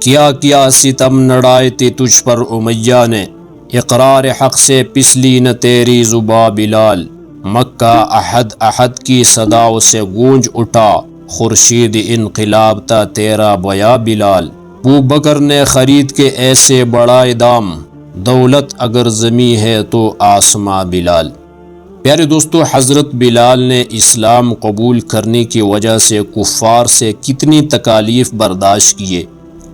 کیا ستم نڑائے تھی تجھ پر امیہ نے، اقرار حق سے پسلی نہ تیری زباں بلال۔ مکہ احد احد کی صداؤں سے گونج اٹھا، خورشید انقلاب تھا تیرا بیاں بلال۔ ابو بکر نے خرید کے ایسے بڑھائے دام، دولت اگر زمیں ہے تو آسماں بلال۔ پیارے دوستو، حضرت بلال نے اسلام قبول کرنے کی وجہ سے کفار سے کتنی تکالیف برداشت کیے،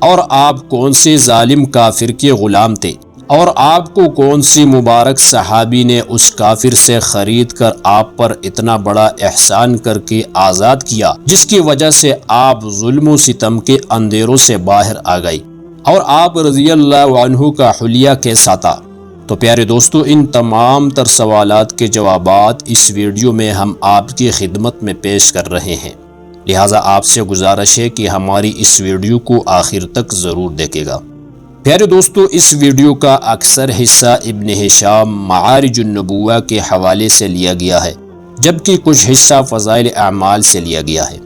اور آپ کون سے ظالم کافر کے غلام تھے، اور آپ کو کون سی مبارک صحابی نے اس کافر سے خرید کر آپ پر اتنا بڑا احسان کر کے آزاد کیا، جس کی وجہ سے آپ ظلم و ستم کے اندھیروں سے باہر آ گئی، اور آپ رضی اللہ عنہ کا حلیہ کیسا تھا۔ تو پیارے دوستو، ان تمام تر سوالات کے جوابات اس ویڈیو میں ہم آپ کی خدمت میں پیش کر رہے ہیں، لہٰذا آپ سے گزارش ہے کہ ہماری اس ویڈیو کو آخر تک ضرور دیکھے گا۔ پیارے دوستو، اس ویڈیو کا اکثر حصہ ابن ہشام معارج النبوہ کے حوالے سے لیا گیا ہے، جبکہ کچھ حصہ فضائل اعمال سے لیا گیا ہے۔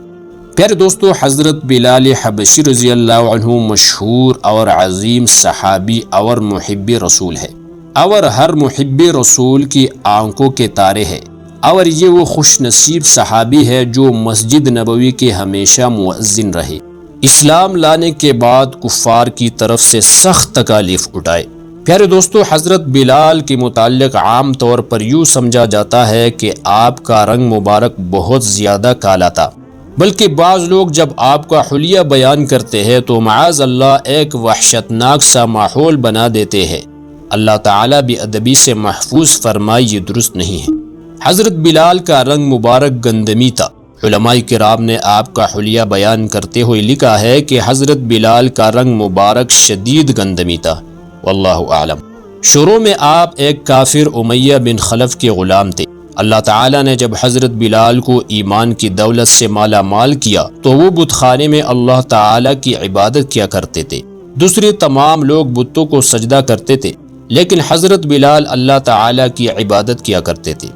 پیارے دوستو، حضرت بلال حبشی رضی اللہ عنہ مشہور اور عظیم صحابی اور محب رسول ہے، اور ہر محب رسول کی آنکھوں کے تارے ہے، اور یہ وہ خوش نصیب صحابی ہے جو مسجد نبوی کے ہمیشہ مؤذن رہے، اسلام لانے کے بعد کفار کی طرف سے سخت تکالیف اٹھائے۔ پیارے دوستو، حضرت بلال کے متعلق عام طور پر یوں سمجھا جاتا ہے کہ آپ کا رنگ مبارک بہت زیادہ کالا تھا، بلکہ بعض لوگ جب آپ کا حلیہ بیان کرتے ہیں تو معاذ اللہ ایک وحشتناک سا ماحول بنا دیتے ہیں۔ اللہ تعالیٰ بھی ادبی سے محفوظ فرمائے، یہ درست نہیں ہے۔ حضرت بلال کا رنگ مبارک گندمی تھا۔ علماء کرام نے آپ کا حلیہ بیان کرتے ہوئے لکھا ہے کہ حضرت بلال کا رنگ مبارک شدید گندمی تھا، واللہ اعلم۔ شروع میں آپ ایک کافر امیہ بن خلف کے غلام تھے۔ اللہ تعالیٰ نے جب حضرت بلال کو ایمان کی دولت سے مالا مال کیا تو وہ بت خانے میں اللہ تعالیٰ کی عبادت کیا کرتے تھے۔ دوسرے تمام لوگ بتوں کو سجدہ کرتے تھے، لیکن حضرت بلال اللہ تعالیٰ کی عبادت کیا کرتے تھے۔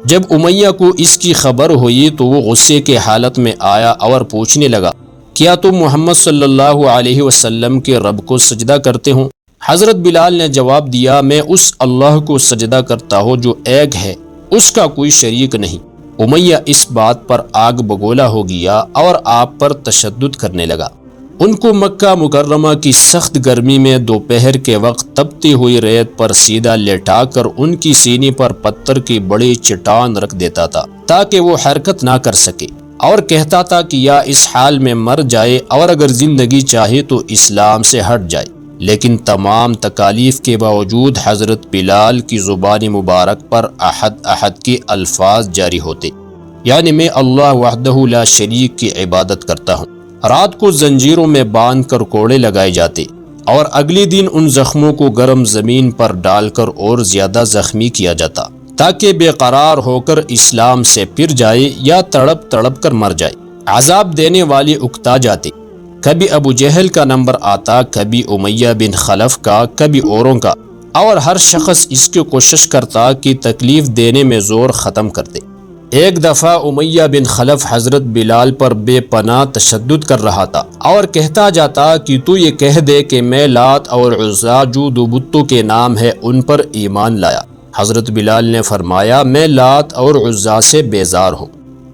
جب امیہ کو اس کی خبر ہوئی تو وہ غصے کے حالت میں آیا اور پوچھنے لگا، کیا تم محمد صلی اللہ علیہ وسلم کے رب کو سجدہ کرتے ہو؟ حضرت بلال نے جواب دیا، میں اس اللہ کو سجدہ کرتا ہوں جو ایک ہے، اس کا کوئی شریک نہیں۔ امیہ اس بات پر آگ بگولا ہو گیا اور آپ پر تشدد کرنے لگا۔ ان کو مکہ مکرمہ کی سخت گرمی میں دوپہر کے وقت تپتی ہوئی ریت پر سیدھا لٹا کر ان کی سینے پر پتھر کی بڑی چٹان رکھ دیتا تھا تاکہ وہ حرکت نہ کر سکے، اور کہتا تھا کہ یا اس حال میں مر جائے اور اگر زندگی چاہے تو اسلام سے ہٹ جائے۔ لیکن تمام تکالیف کے باوجود حضرت بلال کی زبان مبارک پر احد احد کے الفاظ جاری ہوتے، یعنی میں اللہ وحدہ لا شریک کی عبادت کرتا ہوں۔ رات کو زنجیروں میں باندھ کر کوڑے لگائے جاتے، اور اگلے دن ان زخموں کو گرم زمین پر ڈال کر اور زیادہ زخمی کیا جاتا تاکہ بے قرار ہو کر اسلام سے پھر جائے یا تڑپ تڑپ کر مر جائے۔ عذاب دینے والے اکتا جاتے، کبھی ابو جہل کا نمبر آتا، کبھی امیہ بن خلف کا، کبھی اوروں کا، اور ہر شخص اس کی کوشش کرتا کہ تکلیف دینے میں زور ختم کرتے۔ ایک دفعہ امیہ بن خلف حضرت بلال پر بے پناہ تشدد کر رہا تھا اور کہتا جاتا کہ تو یہ کہہ دے کہ میں لات اور عزا جو دو بتوں کے نام ہے ان پر ایمان لایا۔ حضرت بلال نے فرمایا، میں لات اور عزا سے بیزار ہوں۔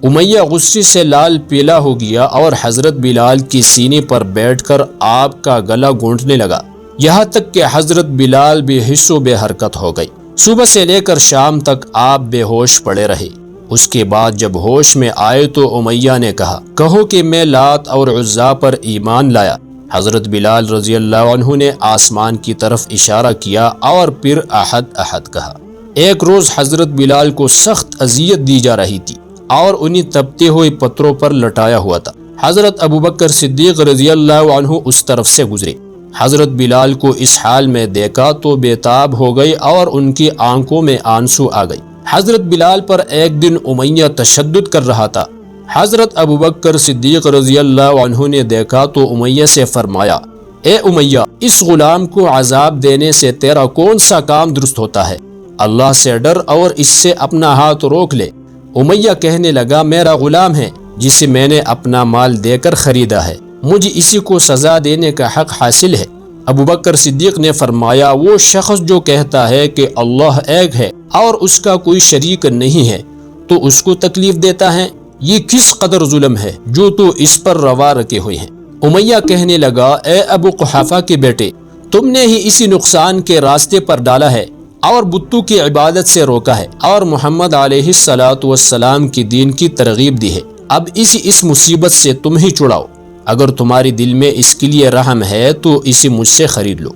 امیہ غصے سے لال پیلا ہو گیا اور حضرت بلال کی سینے پر بیٹھ کر آپ کا گلا گونٹنے لگا، یہاں تک کہ حضرت بلال بے حس و بے حرکت ہو گئی۔ صبح سے لے کر شام تک آپ بے ہوش پڑے رہے۔ اس کے بعد جب ہوش میں آئے تو امیہ نے کہا، کہو کہ میں لات اور عزا پر ایمان لایا۔ حضرت بلال رضی اللہ عنہ نے آسمان کی طرف اشارہ کیا اور پھر احد احد کہا۔ ایک روز حضرت بلال کو سخت اذیت دی جا رہی تھی اور انہیں تپتے ہوئے پتھروں پر لٹایا ہوا تھا۔ حضرت ابوبکر صدیق رضی اللہ عنہ اس طرف سے گزرے۔ حضرت بلال کو اس حال میں دیکھا تو بےتاب ہو گئی اور ان کی آنکھوں میں آنسو آ گئی۔ حضرت بلال پر ایک دن امیہ تشدد کر رہا تھا۔ حضرت ابوبکر صدیق رضی اللہ عنہ نے دیکھا تو امیہ سے فرمایا، اے امیہ، اس غلام کو عذاب دینے سے تیرا کون سا کام درست ہوتا ہے؟ اللہ سے ڈر اور اس سے اپنا ہاتھ روک لے۔ امیہ کہنے لگا، میرا غلام ہے جسے میں نے اپنا مال دے کر خریدا ہے، مجھے اسی کو سزا دینے کا حق حاصل ہے۔ ابو بکر صدیق نے فرمایا وہ شخص جو کہتا ہے کہ اللہ ایک ہے اور اس کا کوئی شریک نہیں ہے تو اس کو تکلیف دیتا ہے، یہ کس قدر ظلم ہے جو تو اس پر روا رکے ہوئے ہیں۔ امیہ کہنے لگا اے ابو قحافہ کے بیٹے، تم نے ہی اسی نقصان کے راستے پر ڈالا ہے اور بتوں کی عبادت سے روکا ہے اور محمد علیہ السلام کی دین کی ترغیب دی ہے۔ اب اس مصیبت سے تم ہی چھڑاؤ، اگر تمہاری دل میں اس کے لیے رحم ہے تو اسے مجھ سے خرید لو۔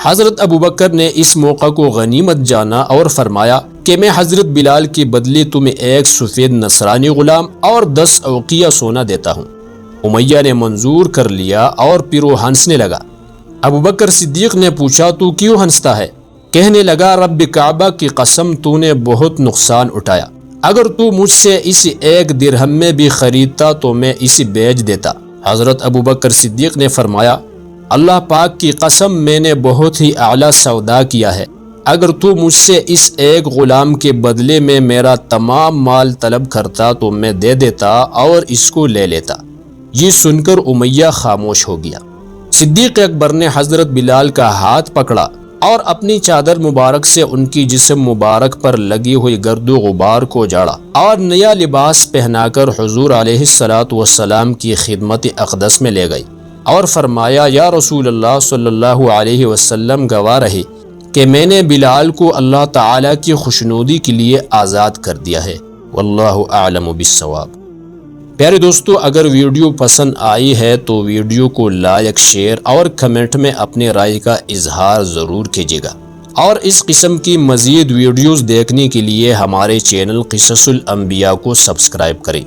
حضرت ابو بکر نے اس موقع کو غنیمت جانا اور فرمایا کہ میں حضرت بلال کے بدلے تمہیں ایک سفید نصرانی غلام اور 10 اوقیہ سونا دیتا ہوں۔ امیہ نے منظور کر لیا اور پھر وہ ہنسنے لگا۔ ابو بکر صدیق نے پوچھا تو کیوں ہنستا ہے؟ کہنے لگا رب کعبہ کی قسم تو نے بہت نقصان اٹھایا، اگر تو مجھ سے اسے 1 درہم میں بھی خریدتا تو میں اسے بیچ دیتا۔ حضرت ابو بکر صدیق نے فرمایا اللہ پاک کی قسم میں نے بہت ہی اعلیٰ سودا کیا ہے، اگر تو مجھ سے اس ایک غلام کے بدلے میں میرا تمام مال طلب کرتا تو میں دے دیتا اور اس کو لے لیتا۔ یہ سن کر امیہ خاموش ہو گیا۔ صدیق اکبر نے حضرت بلال کا ہاتھ پکڑا اور اپنی چادر مبارک سے ان کی جسم مبارک پر لگی ہوئی گرد و غبار کو جھاڑا اور نیا لباس پہنا کر حضور علیہ السلام کی خدمت اقدس میں لے گئی اور فرمایا یا رسول اللہ صلی اللہ علیہ وسلم گواہ رہے کہ میں نے بلال کو اللہ تعالی کی خوشنودی کے لیے آزاد کر دیا ہے۔ واللہ اعلم بالصواب۔ پیارے دوستو، اگر ویڈیو پسند آئی ہے تو ویڈیو کو لائک، شیئر اور کمنٹ میں اپنے رائے کا اظہار ضرور کیجیے گا، اور اس قسم کی مزید ویڈیوز دیکھنے کے لیے ہمارے چینل قصص الانبیاء کو سبسکرائب کریں۔